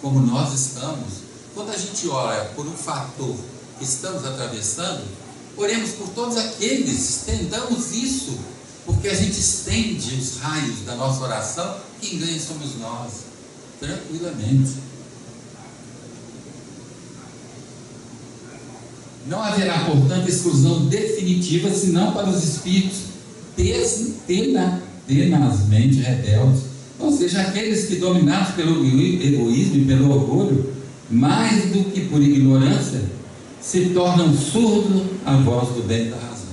como nós estamos. Quando a gente ora por um fator que estamos atravessando, oremos por todos aqueles, estendamos isso, porque a gente estende os raios da nossa oração, quem ganha somos nós, tranquilamente. Não haverá, portanto, exclusão definitiva, senão para os espíritos tenazmente rebeldes, ou seja, aqueles que, dominados pelo egoísmo e pelo orgulho, mais do que por ignorância, se tornam surdos à voz do bem e da razão.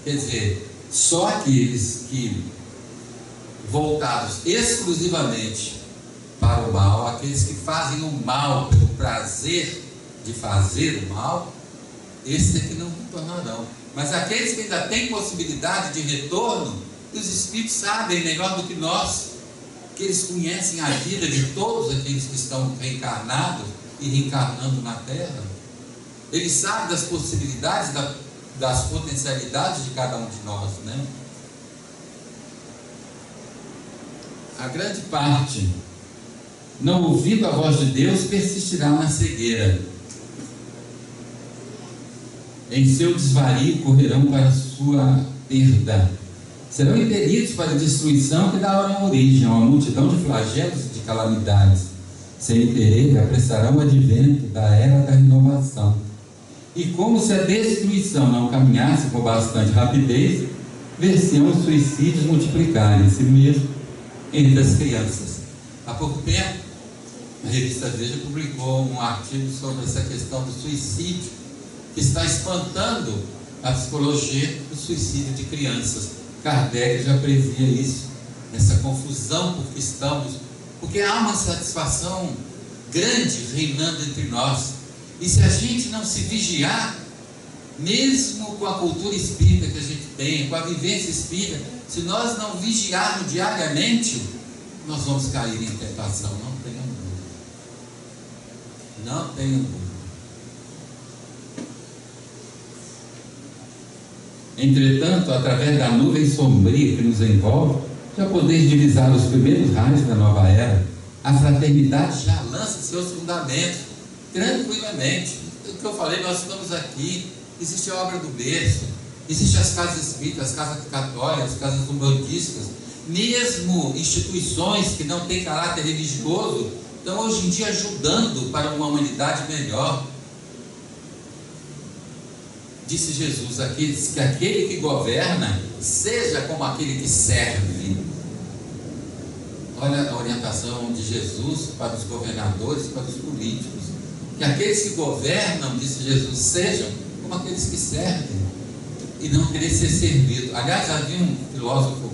Quer dizer, só aqueles que, voltados exclusivamente para o mal, aqueles que fazem o mal pelo prazer de fazer o mal, esses é que não retornarão. Mas aqueles que ainda têm possibilidade de retorno, os Espíritos sabem melhor do que nós, que eles conhecem a vida de todos aqueles que estão reencarnados e reencarnando na Terra. Eles sabem das possibilidades, das potencialidades de cada um de nós, né? A grande parte, não ouvindo a voz de Deus, persistirá na cegueira. Em seu desvario correrão para a sua perda. Serão impelidos para a destruição que dará origem a uma multidão de flagelos e de calamidades. Sem interesse, apressarão o advento da era da renovação. E como se a destruição não caminhasse com bastante rapidez, ver-se-ão os suicídios multiplicarem-se mesmo entre as crianças. Há pouco tempo, a revista Veja publicou um artigo sobre essa questão do suicídio, que está espantando a psicologia do suicídio de crianças. Kardec já previa isso, essa confusão porque há uma satisfação grande reinando entre nós. E se a gente não se vigiar, mesmo com a cultura espírita que a gente tem, com a vivência espírita, se nós não vigiarmos diariamente, nós vamos cair em tentação, não tenham dúvida. Não tenham dúvida. Entretanto, através da nuvem sombria que nos envolve, já podeis divisar os primeiros raios da nova era. A fraternidade já lança seus fundamentos tranquilamente. O que eu falei, nós estamos aqui, existe a obra do berço, existem as casas espíritas, as casas católicas, as casas umbandistas, mesmo instituições que não têm caráter religioso, estão hoje em dia ajudando para uma humanidade melhor. Disse Jesus, que aquele que governa seja como aquele que serve. Olha a orientação de Jesus para os governadores e para os políticos. Que aqueles que governam, disse Jesus, sejam como aqueles que servem e não querer ser servido. Aliás, havia um filósofo,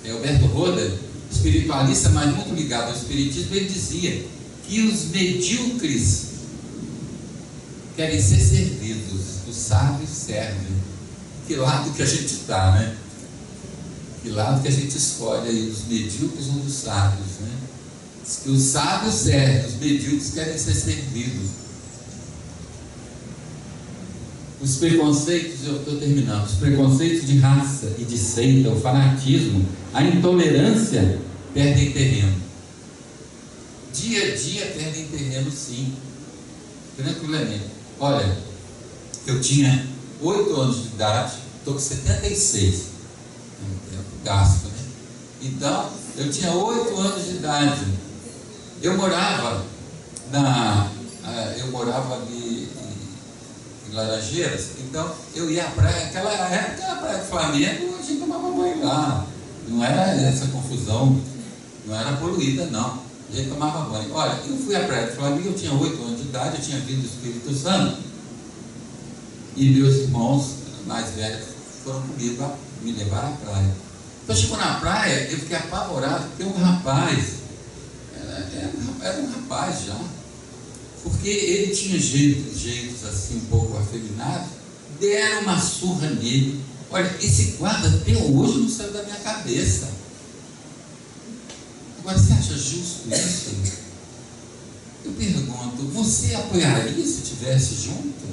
Alberto Roder, espiritualista, mas muito ligado ao espiritismo, ele dizia que os medíocres querem ser servidos, os sábios servem. Que lado que a gente está, né? Que lado que a gente escolhe aí, os medíocres ou os sábios, né? Que os sábios servem, os medíocres querem ser servidos. Os preconceitos, eu estou terminando, os preconceitos de raça e de seita, o fanatismo, a intolerância perdem terreno. Dia a dia perdem terreno, sim, tranquilamente. Olha, eu tinha 8 anos de idade, estou com 76, é um tempo gasto, né? Então, eu tinha 8 anos de idade. Eu morava ali em Laranjeiras, então eu ia à praia, aquela época a praia do Flamengo, a gente tomava banho lá, não era essa confusão, não era poluída não, a gente tomava banho. Olha, eu fui à praia do Flamengo, eu tinha 8 anos de idade, eu tinha vindo do Espírito Santo, e meus irmãos mais velhos foram comigo, me levar à praia. Então chegou na praia, eu fiquei apavorado, porque um rapaz, era um rapaz já, porque ele tinha jeitos assim um pouco afeminados, deram uma surra nele. Olha, esse quadro até hoje não saiu da minha cabeça. Agora, você acha justo isso? Eu pergunto, você apoiaria se estivesse junto?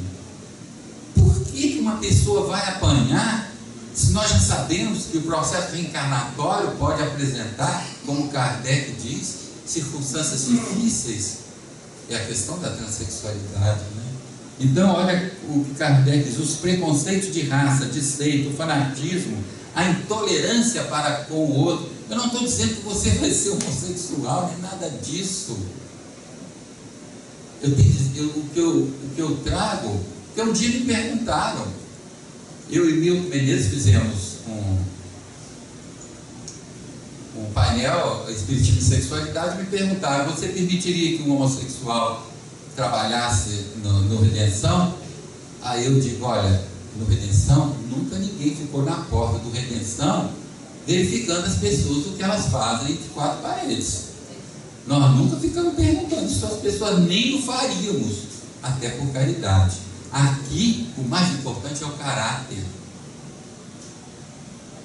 Por que uma pessoa vai apanhar se nós já sabemos que o processo reencarnatório pode apresentar, como Kardec diz, circunstâncias difíceis? É a questão da transexualidade, né? Então, olha o que Kardec diz: os preconceitos de raça, de seita, o fanatismo, a intolerância para com o outro. Eu não estou dizendo que você vai ser homossexual, nem nada disso. O que eu trago, que um dia me perguntaram, eu e Milton Menezes fizemos um painel Espiritismo e Sexualidade, me perguntaram: você permitiria que um homossexual trabalhasse no Redenção? Aí eu digo: olha, no Redenção nunca ninguém ficou na porta do Redenção verificando as pessoas o que elas fazem entre 4 paredes. Nós nunca ficamos perguntando isso às pessoas, nem o faríamos, até por caridade. Aqui o mais importante é o caráter.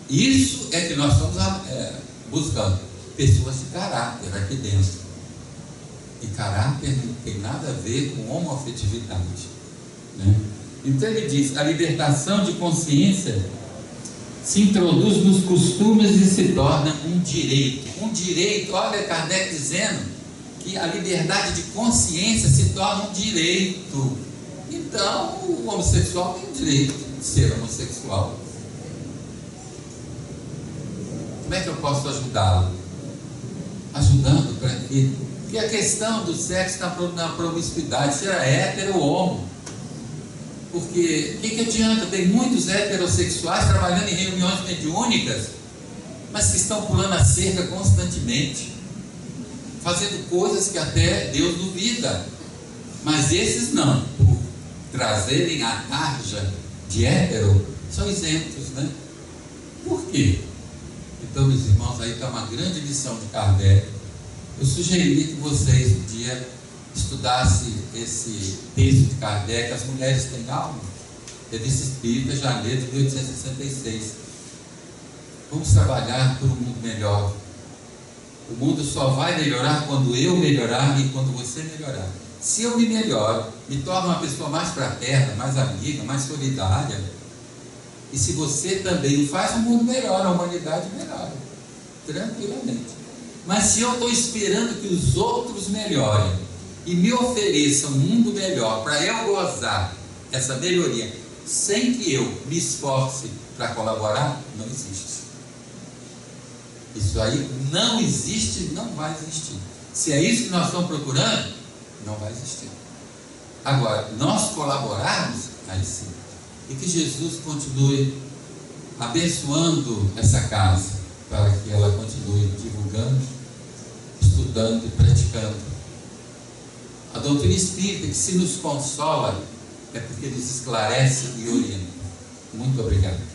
Isso é que nós estamos buscando, pessoas de caráter aqui dentro. E caráter não tem nada a ver com homoafetividade, né? Então ele diz: a libertação de consciência se introduz nos costumes e se torna um direito. Um direito, olha Kardec dizendo que a liberdade de consciência se torna um direito. Então o homossexual tem o direito de ser homossexual. Como é que eu posso ajudá-lo? Ajudando para quê? Porque a questão do sexo está na promiscuidade, se era hétero ou homo. Porque o que adianta? Tem muitos heterossexuais trabalhando em reuniões mediúnicas, mas que estão pulando a cerca constantemente, fazendo coisas que até Deus duvida. Mas esses não, por trazerem a tarja de hétero, são isentos, né? Por quê? Então, meus irmãos, aí está uma grande lição de Kardec. Eu sugeriria que vocês um dia estudassem esse texto de Kardec, As Mulheres Têm Alma, Revista Espírita, janeiro de 1866. Vamos trabalhar por um mundo melhor. O mundo só vai melhorar quando eu melhorar e quando você melhorar. Se eu me melhoro, me torno uma pessoa mais fraterna, mais amiga, mais solidária. E se você também faz, o mundo melhora, a humanidade melhora, tranquilamente. Mas se eu estou esperando que os outros melhorem e me ofereçam um mundo melhor para eu gozar essa melhoria, sem que eu me esforce para colaborar, não existe. Isso aí não existe, não vai existir. Se é isso que nós estamos procurando, não vai existir. Agora, nós colaborarmos, aí sim. E que Jesus continue abençoando essa casa, para que ela continue divulgando, estudando e praticando a doutrina espírita, que se nos consola, é porque nos esclarece e orienta. Muito obrigado.